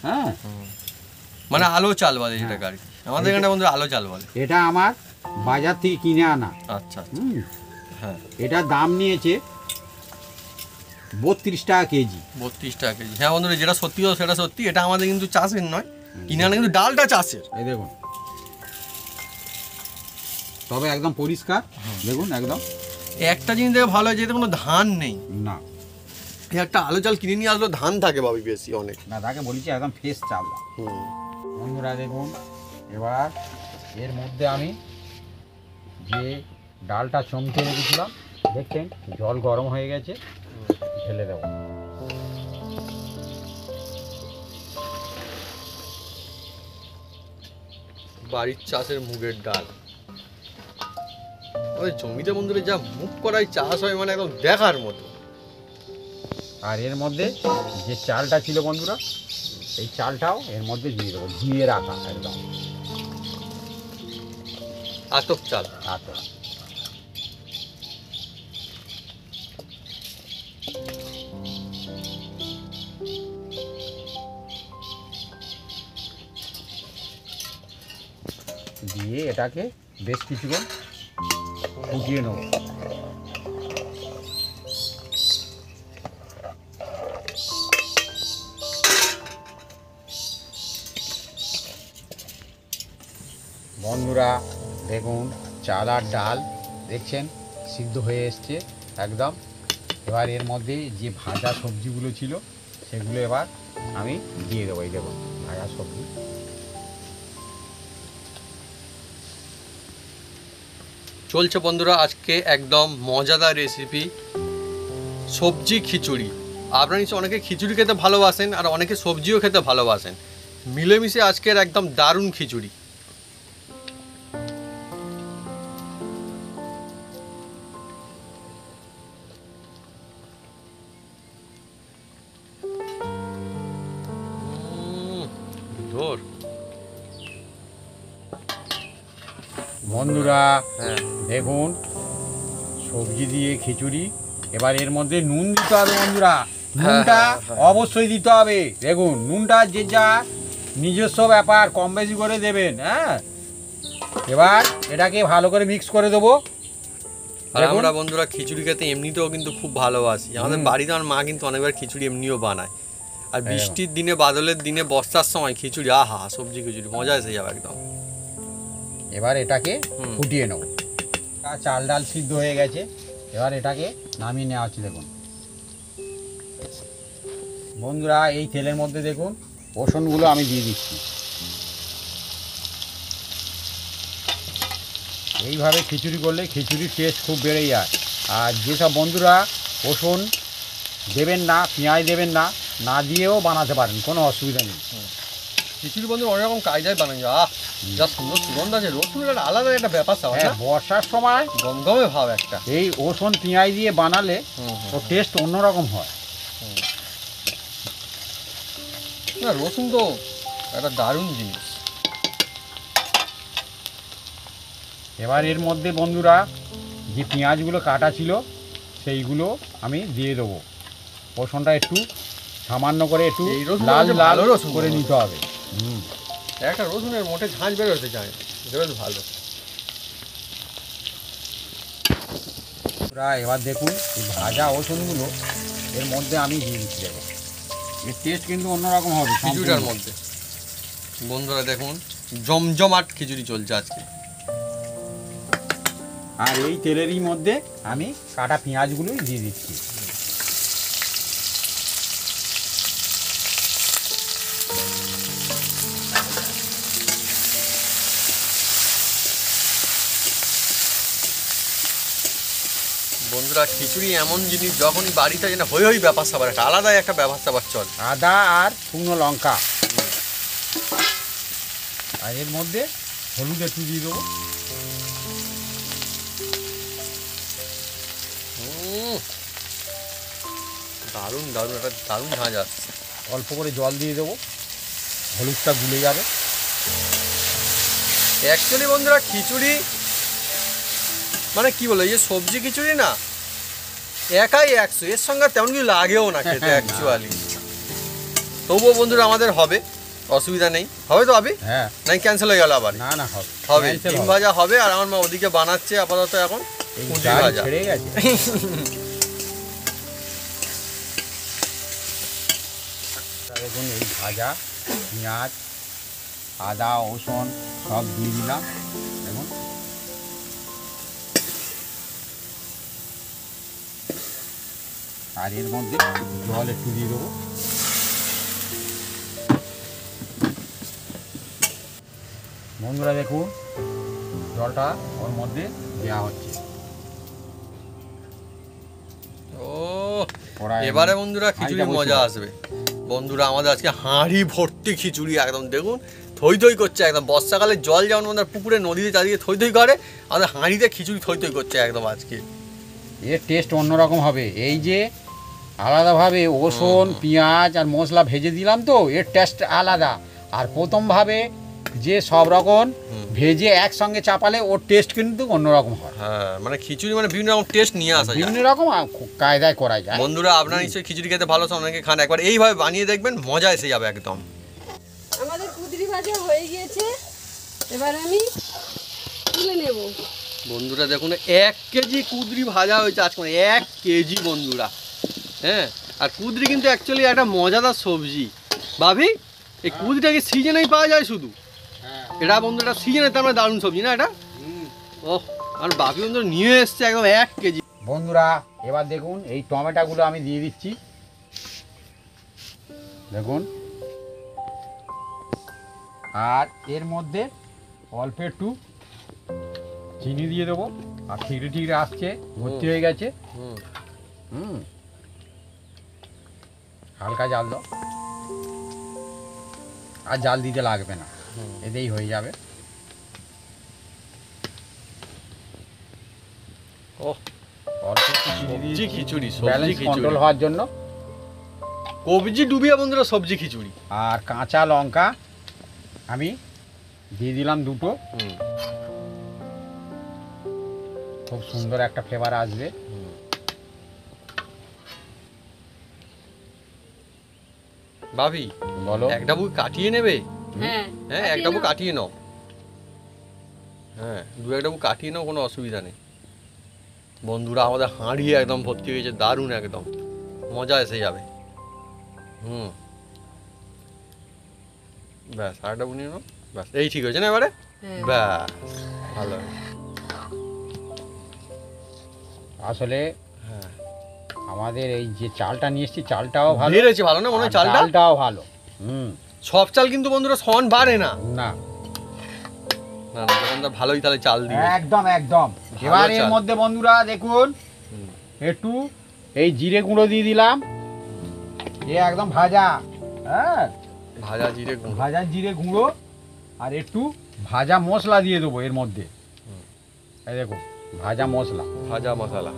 হ্যাঁ মানে আলো চাল বলে যেটাকে আর কি, আমাদের এখানে বন্ধুরা আলো চাল বলে। এটা আমার বাজার থেকে কিনে আনা। আচ্ছা হ্যাঁ এটা দাম নিয়েছে 32 টাকা কেজি। 32 টাকা কেজি। হ্যাঁ বন্ধুরা যেটা সত্যি সেটা সত্যি, এটা আমাদের কিন্তু চাষের নয়, কিনে আনা কিন্তু ডালটা চাষের। এই দেখুন তবে একদম পরিষ্কার, দেখুন একদম। একটা জিনিস দেখে ভালো হয়, যেতে কোনো ধান নেই না। এই একটা আলো চাল কিনে নিয়ে আসলো, ধান থাকে ভাবি বেশি অনেক না, তাকে বলেছি একদম ফ্রেশ চাল। বন্ধুরা দেখুন এবার এর মধ্যে আমি যে ডালটা চমকে রেখেছিলাম, দেখছেন জল গরম হয়ে গেছে, ঢেলে দেবো। বাড়ির চাষের মুগের ডাল, ওই জমিতে বন্ধুরা যা মুখ করাই চাষ হয়, মানে একদম দেখার মতো। আর এর মধ্যে যে চালটা ছিল বন্ধুরা, এই চালটাও এর মধ্যে দিয়ে দেবো, দিয়ে রাখা একদম আতপ চাল। আতপ। দিয়ে এটাকে বেশ কিছুক্ষণ ফুটিয়ে নেব। বন্ধুরা দেখুন চাল আর ডাল দেখছেন সিদ্ধ হয়ে এসছে একদম। এবার এর মধ্যে যে ভাজা সবজিগুলো ছিল সেগুলো এবার আমি দিয়ে দেবো। এই দেখুন ভাজা সবজি। চলছে বন্ধুরা আজকে একদম মজাদার রেসিপি সবজি খিচুড়ি। আপনারা নিশ্চয়ই অনেকে খিচুড়ি খেতে ভালোবাসেন আর অনেকে সবজিও খেতে ভালোবাসেন, মিলেমিশে আজকের একদম দারুণ খিচুড়ি। ধর বন্ধুরা হ্যাঁ দেখুন সবজি দিয়ে খিচুড়ি। এবার এর মধ্যে নুন দিতে হবে বন্ধুরা, নুনটা অবশ্যই দিতে হবে। দেখুন নুনটা যে যা নিজস্ব ব্যাপার, কম বেশি করে দেবেন। হ্যাঁ এবার এটাকে ভালো করে মিক্স করে দেবো। আর আমরা বন্ধুরা খিচুড়ি খেতে এমনিতেও কিন্তু খুব ভালোবাসি, আমাদের বাড়িতে আমার মা কিন্তু অনেকবার খিচুড়ি এমনিও বানায়। আর বৃষ্টির দিনে, বাদলের দিনে, বর্ষার সময় খিচুড়ি, আহা সবজি খিচুড়ি মজা এসে যাবে একদম। এবার এটাকে ফুটিয়ে নেব। চাল ডাল সিদ্ধ হয়ে গেছে, এবার এটাকে নামিয়ে নেওয়া হচ্ছে। দেখুন বন্ধুরা এই তেলের মধ্যে দেখুন রসুনগুলো আমি দিয়ে দিচ্ছি। এইভাবে খিচুড়ি করলে খিচুড়ির টেস্ট খুব বেড়ে যায়। আর যেসব বন্ধুরা রসুন দেবেন না, পেঁয়াজ দেবেন না, না দিয়েও বানাতে পারেন, কোনো অসুবিধা নেই। খিচুড়ি বন্ধু অনেক রকম কায়দায় বানানো যায়। যা সুন্দর সুগন্ধ আছে, রসুনের একটা আলাদা একটা ব্যাপার স্যাপার না? বর্ষার সময় গমগমে ভাব একটা। এই রসুন পেঁয়াজ দিয়ে বানালে ওর টেস্ট অন্যরকম হয়। না রসুন তো একটা দারুণ জিনিস। এবার এর মধ্যে বন্ধুরা যে পেঁয়াজগুলো কাটা ছিল সেইগুলো আমি দিয়ে দেবো। রসুনটা একটু সামান্য করে একটু এই রসুনটা লাল হচ্ছে লাল ভালো রসুন করে মনে নিতে হবে। একটা রসুনের মোটে ঝাঁঝ বেরোতে চায়, এটা বেশ ভালো। এবার দেখুন এই ভাজা রসুনগুলো এর মধ্যে আমি দিয়ে দিচ্ছি। দেবো, এর টেস্ট কিন্তু অন্যরকম হবে খিচুড়িটার মধ্যে। বন্ধুরা দেখুন জমজমাট খিচুড়ি চলছে আজকে। আর এই তেলেরই মধ্যে আমি কাটা পেঁয়াজগুলোই দিয়ে দিচ্ছি। বন্ধুরা খিচুড়ি এমন জিনিস, যখনই বাড়িতে যেন হই হই ব্যাপার স্যাপার, একটা আলাদাই একটা ব্যাপার স্যাপার চল। আদা আর শুকনো লঙ্কা, আর এর মধ্যে হলুদ একটু দিয়ে দেবো। দারুণ দারুণ একটা দারুণ ঝাঁঝ আসছে। অল্প করে জল দিয়ে দেবো, হলুদটা গুলে যাবে। অ্যাকচুয়ালি বন্ধুরা খিচুড়ি মানে কি বলে, এই যে সবজি খিচুড়ি না একাই 100, এর সঙ্গে তেমন কিছু লাগেও না খেতে অ্যাকচুয়ালি। তবুও বন্ধুরা আমাদের হবে, অসুবিধা নেই। হবে তো আবি? হ্যাঁ, নাই ক্যান্সেল হয়ে গেল আবার? না না হবে হবে, ডিম ভাজা হবে। আর আমার মা ওদিকে বানাচ্ছে আপাতত এখন কুঁদরি ভাজা। ছেড়ে গেছে। দেখুন এই ভাজা পেঁয়াজ আদা রসুন সব দিয়ে দিলাম। দেখুন আর এর মধ্যে জল একটু দিয়ে দেবো। বন্ধুরা দেখুন জলটা ওর মধ্যে দেওয়া হচ্ছে। ও এবারে বন্ধুরা খিচুড়ি মজা আসবে। বন্ধুরা আমাদের আজকে হাঁড়ি ভর্তি খিচুড়ি, একদম দেখুন থই থই করছে একদম। বর্ষাকালে জল যেমন আমাদের পুকুরে নদীতে চারিদিকে থই থই করে, আমাদের হাঁড়িতে খিচুড়ি থই থই করছে একদম আজকে। এর টেস্ট অন্যরকম হবে। এই যে আলাদাভাবে রসুন পেঁয়াজ আর মশলা ভেজে দিলাম, তো এর টেস্ট আলাদা। আর প্রথমভাবে যে সব রকম ভেজে একসঙ্গে চাপালে ওর টেস্ট কিন্তু অন্যরকম হয়। হ্যাঁ মানে খিচুড়ি মানে বিভিন্ন রকম টেস্ট নিয়ে আসা যায়, বিভিন্ন রকম কায়দায় করা যায়। বন্ধুরা আপনারা নিশ্চয়ই খিচুড়ি খেতে ভালো, অনেকে খান, একবার এইভাবে বানিয়ে দেখবেন, মজা এসে যাবে একদম। আমাদের কুঁদরি ভাজা হয়ে গিয়েছে, এবার আমি তুলে নেব। বন্ধুরা দেখুন 1 কেজি কুঁদরি ভাজা হয়েছে আজকে, 1 কেজি বন্ধুরা। হ্যাঁ, আর কুঁদরি কিন্তু অ্যাকচুয়ালি একটা মজাদার সবজি। ভাবি এই কুঁদরিটাকে সিজনেই পাওয়া যায় শুধু, এটা বন্ধুরা সিজনে, তার মানে দারুণ সবজি না এটা। ওহ, আর বাপি বন্ধু নিয়ে এসছে একদম 1 কেজি। বন্ধুরা এবার দেখুন এই টমেটোগুলো আমি দিয়ে দিচ্ছি। দেখুন আর এর মধ্যে অল্প একটু চিনি দিয়ে দেবো। আর ঠিকরে ঠিকরে আসছে, ভর্তি হয়ে গেছে। হালকা জাল দাও, আর জাল দিতে লাগবে না, এতেই হয়ে যাবে। ওহ, অল্প সবজি খিচুড়ি, সবজি ব্যালেন্স খিচুড়ি কন্ট্রোল হওয়ার জন্য। কবজি ডুবিয়ে বন্ধুরা সবজি খিচুড়ি। আর কাঁচা লঙ্কা আমি দিয়ে দিলাম 2টো। খুব সুন্দর একটা ফ্লেভার আসবে। ভাবি বলো, একটা বুক কাটিয়ে নেবে? হ্যাঁ হ্যাঁ, একটা বুক কাটিয়ে নাও। হ্যাঁ, 2-1 বুক কাটিয়ে নাও, কোনো অসুবিধা নেই। বন্ধুরা আমাদের হাঁড়ি একদম ভর্তি হয়ে গেছে, দারুণ একদম মজা এসে যাবে। ব্যাস আরেকটা বুনিয়ে নাও, ব্যাস এই ঠিক হয়েছে না এবারে? ব্যাস ভালো। আসলে হ্যাঁ, আমাদের এই যে চালটা নিয়ে এসেছি, চালটাও ভালো, বেড়েছে ভালো না মনে হয় চালটা? চালটাও ভালো। সব চাল কিন্তু বন্ধুরা সমান বাড়ে না। না না না, বন্ধুরা ভালোই তাহলে চাল দিবে একদম একদম। এবার এর মধ্যে বন্ধুরা দেখুন একটু এই জিরে গুঁড়ো দিয়ে দিলাম। এ একদম ভাজা, হ্যাঁ ভাজা জিরে গুঁড়ো। ভাজা জিরে গুঁড়ো। আর একটু ভাজা মশলা দিয়ে দেবো এর মধ্যে। এই দেখো ভাজা মশলা,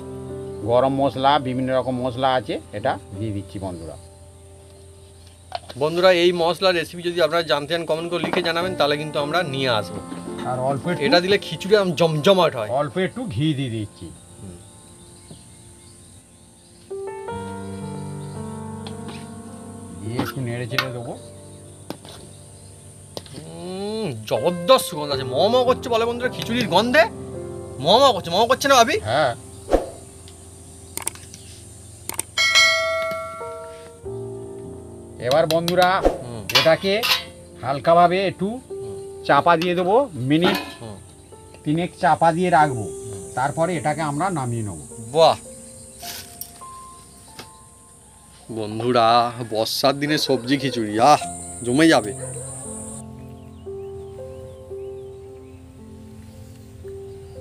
গরম মশলা, বিভিন্ন রকম মশলা আছে, এটা দিয়ে দিচ্ছি বন্ধুরা। বন্ধুরা এই মশলার রেসিপি যদি আপনারা জানতে চান কমেন্ট করে লিখে জানাবেন, তাহলে কিন্তু আমরা নিয়ে আসবো। আর অল্প এটা দিলে খিচুড়ি জমজমাট হয়। অল্প একটু ঘি দিয়ে দিচ্ছি। দিয়ে একটু নেড়ে চেড়ে দেবো। জবরদস্ত সুগন্ধ আছে, ম করছে বলে বন্ধুরা, খিচুড়ির গন্ধে ম করছে না ভাবি? হ্যাঁ, এবার বন্ধুরা এটাকে হালকাভাবে একটু চাপা দিয়ে দেবো, মিনিট 3 চাপা দিয়ে রাখবো, তারপরে এটাকে আমরা নামিয়ে নেবো। বাহ বন্ধুরা, বর্ষার দিনে সবজি খিচুড়ি জমে যাবে।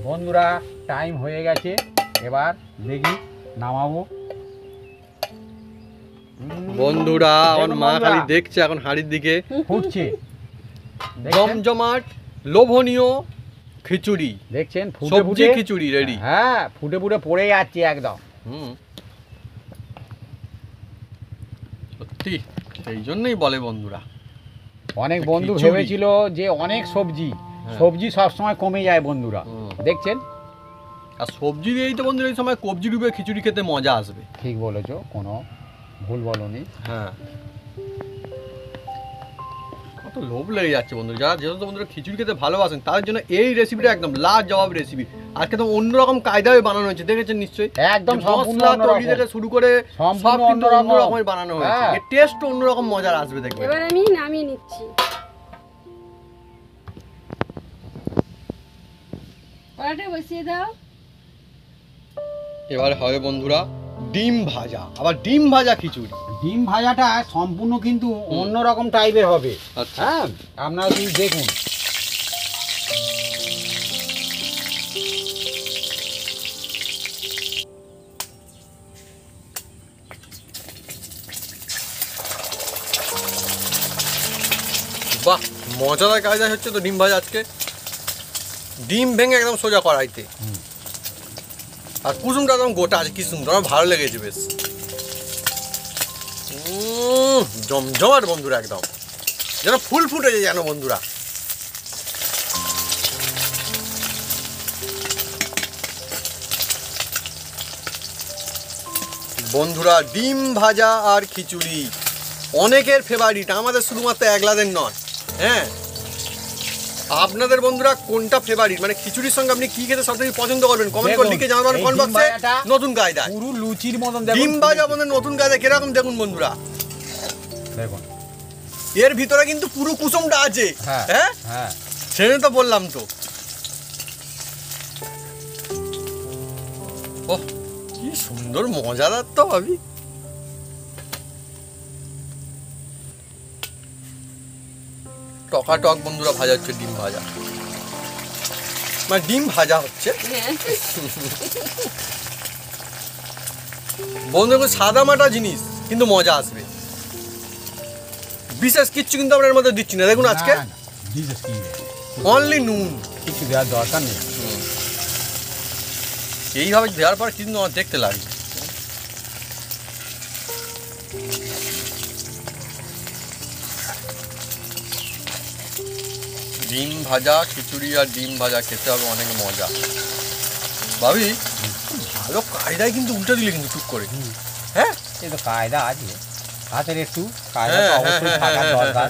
বন্ধুরা টাইম হয়ে গেছে, এবার দেখি নামাবো। বন্ধুরা আমার মা খালি দেখছে এখন হাঁড়ির দিকে, ফুটছে, জমজমাট লোভনীয় খিচুড়ি দেখছেন, সবজি খিচুড়ি রেডি। হ্যাঁ, ফুটে ফুটে পড়ে যাচ্ছে একদম। সত্যি সেই জন্যই বলে বন্ধুরা, অনেক বন্ধু ভেবেছিল যে অনেক সবজি সবসময় কমে যায় বন্ধুরা, দেখছেন। আর সবজি দিয়েই তো বন্ধুরা এই সময় কবজি ডুবে খিচুড়ি খেতে মজা আসবে। ঠিক বলেছো, কোনো ভুল বলনি। হ্যাঁ, কত লোভ লেগে যাচ্ছে বন্ধুরা, যারা যেহেতু বন্ধুরা খিচুড়ি খেতে ভালোবাসেন তাদের জন্য এই রেসিপিটা একদম লাজবাব রেসিপি। আজকে তো অন্যরকম কায়দায় বানানো হয়েছে, দেখেছেন নিশ্চয়ই, একদম মশলা তৈরি থেকে শুরু করে সব কিন্তু অন্যরকমের বানানো হয়েছে, এর টেস্ট অন্যরকম মজার আসবে দেখবেন। এবার আমি নামিয়ে নিচ্ছি। কড়াইটা বসিয়ে দাও। এবার হবে বন্ধুরা ডিম ভাজা, আবার ডিম ভাজা খিচুড়ি। ডিম ভাজাটা সম্পূর্ণ কিন্তু অন্যরকম টাইপের হবে। আচ্ছা, হ্যাঁ, আপনারা যদি দেখুন। বাহ, মজাদার কায়দা হচ্ছে তো ডিম ভাজা আজকে। ডিম ভেঙে একদম সোজা কড়াইতে, আর কুসুমটা একদম গোটা আছে, কি সুন্দর, আমার ভালো লেগেছে বেশ। জমজমাট বন্ধুরা, একদম যেন ফুল ফুটেছে যেন বন্ধুরা। বন্ধুরা ডিম ভাজা আর খিচুড়ি অনেকের ফেভারিট, আমাদের শুধুমাত্র একলাদের নয়। হ্যাঁ, আপনাদের বন্ধুরা কোনটা ফেভারিট, মানে খিচুড়ির সঙ্গে আপনি কি খেতে সবথেকে পছন্দ করবেন কমেন্ট করে লিখে জানাবেন কমেন্ট বক্সে। নতুন কায়দা পুরো লুচির মতন ডিম ভাজা আমাদের নতুন কায়দা কিরকম দেখুন বন্ধুরা, দেখুন এর ভিতরে কিন্তু পুরো কুসুমটা আছে। হ্যাঁ হ্যাঁ, সেটা তো বললাম তো। ওহ, কি সুন্দর মজাদার তো ভাবি। টকাটক বন্ধুরা ভাজা হচ্ছে, ডিম ভাজা মানে ডিম ভাজা হচ্ছে বন্ধুরা, সাদা মাটা জিনিস কিন্তু মজা আসবে, বিশেষ কিচ্ছু কিন্তু আমরা এর মধ্যে দিচ্ছি না। দেখুন আজকে অনলি নুন, কিছু দেওয়ার দরকার নেই। এইভাবে দেওয়ার পর কিন্তু আমার দেখতে লাগবে। ডিম ভাজা খিচুড়ি আর ডিম ভাজা খেতে হবে অনেক মজা। ভাবি ভালো কায়দায় কিন্তু উল্টে দিলে কিন্তু টুক করে। হ্যাঁ, এই তো কায়দা আছে, হাতের একটু কায়দা তো অবশ্যই থাকার দরকার।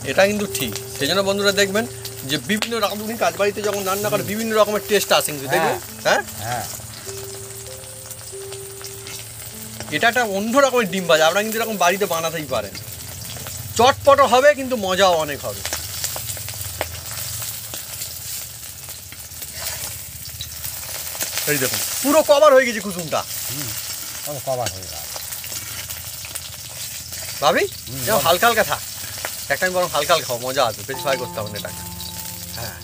এটা কিন্তু ঠিক। সেই জন্য বন্ধুরা দেখবেন যে বিভিন্ন রাঁধুনি কাজ বাড়িতে যখন রান্না করে বিভিন্ন রকমের টেস্ট আসে কিন্তু দেখবেন। হ্যাঁ হ্যাঁ, এটা একটা অন্য রকমের ডিম ভাজা, আপনারা কিন্তু এরকম বাড়িতে বানাতেই পারেন, চটপট হবে কিন্তু মজাও অনেক হবে। এই দেখুন পুরো কভার হয়ে গেছে কুসুমটা, কভার হয়ে গেল। ভাবি যেমন হালকা হালকা থাক, একটা আমি বরং হালকা হালকা খাও, মজা আসবে, বেশি ফ্রাই করতে হবে না এটাকে। হ্যাঁ,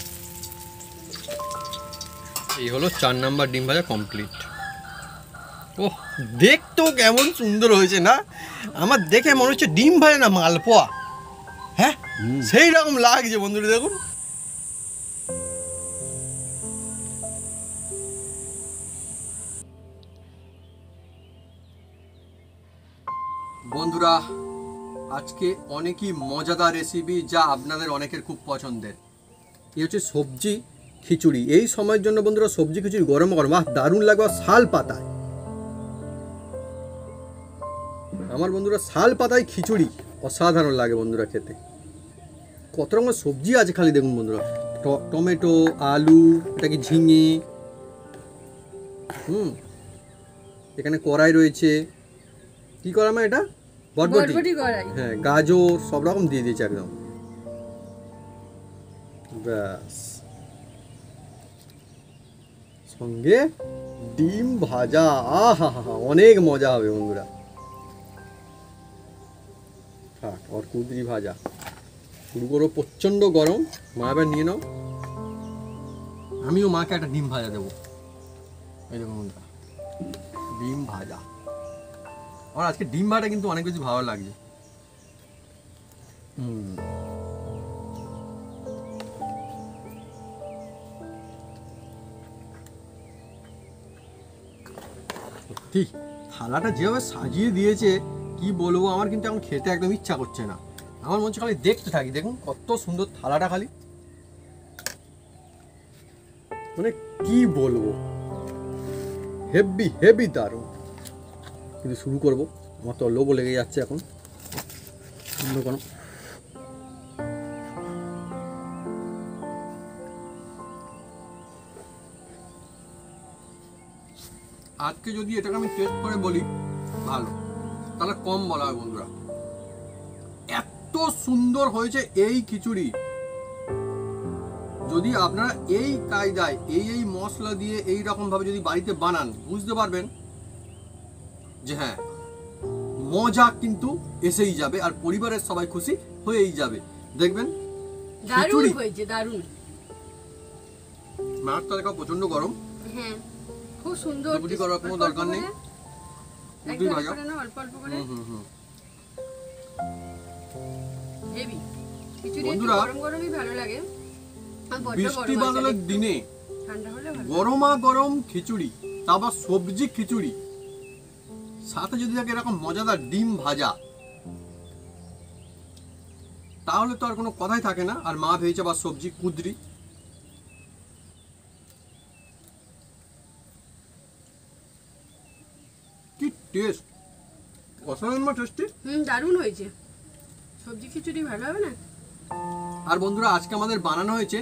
এই হলো 4 নাম্বার ডিম ভাজা কমপ্লিট। ও দেখতেও কেমন সুন্দর হয়েছে না, আমার দেখে মনে হচ্ছে ডিম ভাজা না মালপোয়া। হ্যাঁ, সেই রকম লাগছে বন্ধুরা, দেখুন বন্ধুরা, আজকে অনেকই মজাদার রেসিপি, যা আপনাদের অনেকের খুব পছন্দের। এই হচ্ছে সবজি খিচুড়ি। এই সময়ের জন্য বন্ধুরা সবজি খিচুড়ি গরম গরম দারুণ লাগবে। শাল পাতায়, আমার বন্ধুরা শাল পাতায় খিচুড়ি অসাধারণ লাগে বন্ধুরা খেতে। কত রকমের সবজি আছে খালি দেখুন বন্ধুরা, টমেটো, আলু, এটা কি ঝিঙে, এখানে কড়াই রয়েছে। কি করা মা এটা? বটবটি কড়াই। হ্যাঁ, গাজর সব রকম দিয়ে দিয়েছে একদম। ব্যাস, সঙ্গে ডিম ভাজা। আহা হা, অনেক মজা হবে বন্ধুরা। থাক, আর কুদরি ভাজা শুরু করো। প্রচন্ড গরম, মা এবার নিয়ে নাও। আমিও মাকে একটা ডিম ভাজা দেবো। এই দেখুন বন্ধুরা, ডিম ভাজা। আমার আজকে ডিম ভাজা কিন্তু অনেক বেশি ভালো লাগছে। সত্যি থালাটা যেভাবে সাজিয়ে দিয়েছে কি বলবো, আমার কিন্তু এখন খেতে একদম ইচ্ছা করছে না। আমার মনে হচ্ছে খালি দেখতে থাকি। দেখুন কত সুন্দর থালাটা, খালি মানে কি বলবো, হেভি হেভি দারুণ। কিন্তু শুরু করবো, আমার তো লোভও লেগে যাচ্ছে এখন। অন্য কোনো আজকে যদি এটাকে আমি টেস্ট করে বলি ভালো, তাহলে কম বলা হয় বন্ধুরা। এত সুন্দর হয়েছে এই খিচুড়ি। যদি আপনারা এই কায়দায় এই মশলা দিয়ে এই রকম ভাবে যদি বাড়িতে বানান, বুঝতে পারবেন যে হ্যাঁ, মজা কিন্তু এসেই যাবে আর পরিবারের সবাই খুশি হয়েই যাবে। দেখবেন দারুণ হয়েছে, দারুণ। মাছটা দেখো প্রচন্ড গরম। হ্যাঁ, খুব সুন্দর। বুঝি করার কোনো দরকার নেই, একটু ভাজা অল্প অল্প করে। হেভি খিচুড়ি বন্ধুরা, গরম গরমই ভালো লাগে। বৃষ্টি বাদলের দিনে ঠান্ডা হলে ভালো। গরমা গরম খিচুড়ি, তারপর সবজি খিচুড়ি, সাথে যদি থাকে এরকম মজাদার ডিম ভাজা, তাহলে তো আর কোনো কথাই থাকে না। আর মা ভেজে বা সবজি কুদরি, কি টেস্ট, অসাধারণ টেস্টি। দারুণ হয়েছে। সবজি খিচুড়ি ভালো হবে না? আর বন্ধুরা, আজকে আমাদের বানানো হয়েছে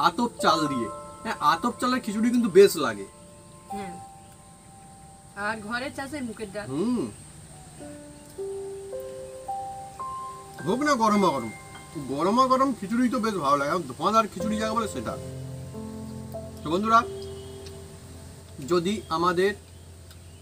আতপ চাল দিয়ে। হ্যাঁ, আতপ চালের খিচুড়ি কিন্তু বেশ লাগে। হ্যাঁ, আর ঘরের চাষের মুখের ডাল। হোক না গরমা গরম, গরমা গরম খিচুড়ি তো বেশ ভালো লাগে। ধোঁয়াদার খিচুড়ি যাকে বলে সেটা। তো বন্ধুরা, যদি আমাদের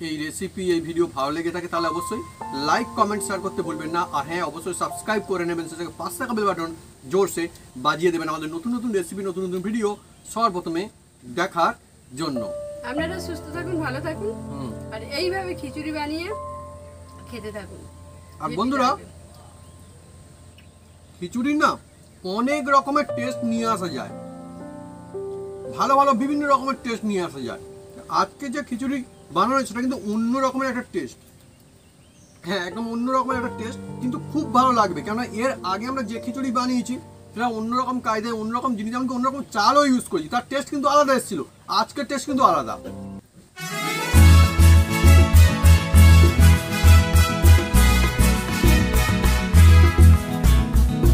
এই রেসিপি, এই ভিডিও ভালো লেগে থাকে, তাহলে অবশ্যই লাইক, কমেন্ট, শেয়ার করতে ভুলবেন না। আর হ্যাঁ, অবশ্যই সাবস্ক্রাইব করে নেবেন, সেটাকে পাশে থাকা বেল বাটন জোরসে বাজিয়ে দেবেন, আমাদের নতুন নতুন রেসিপি, নতুন নতুন ভিডিও সর্বপ্রথমে দেখার জন্য। আপনারা সুস্থ থাকুন, ভালো থাকুন, আর এইভাবে খিচুড়ি বানিয়ে খেতে থাকুন। আর বন্ধুরা, খিচুড়ির না অনেক রকমের টেস্ট নিয়ে আসা যায়, ভালো ভালো বিভিন্ন রকমের টেস্ট নিয়ে আসা যায়। আজকে যে খিচুড়ি বানানো হয়েছে সেটা কিন্তু অন্য রকমের একটা টেস্ট। হ্যাঁ, একদম অন্য রকমের একটা টেস্ট, কিন্তু খুব ভালো লাগবে। কেননা এর আগে আমরা যে খিচুড়ি বানিয়েছি সেটা অন্যরকম কায়দায়, অন্যরকম জিনিস, এমনকি অন্যরকম চালও ইউজ করেছি, তার টেস্ট কিন্তু আলাদা এসেছিল। আজকের টেস্ট কিন্তু আলাদা।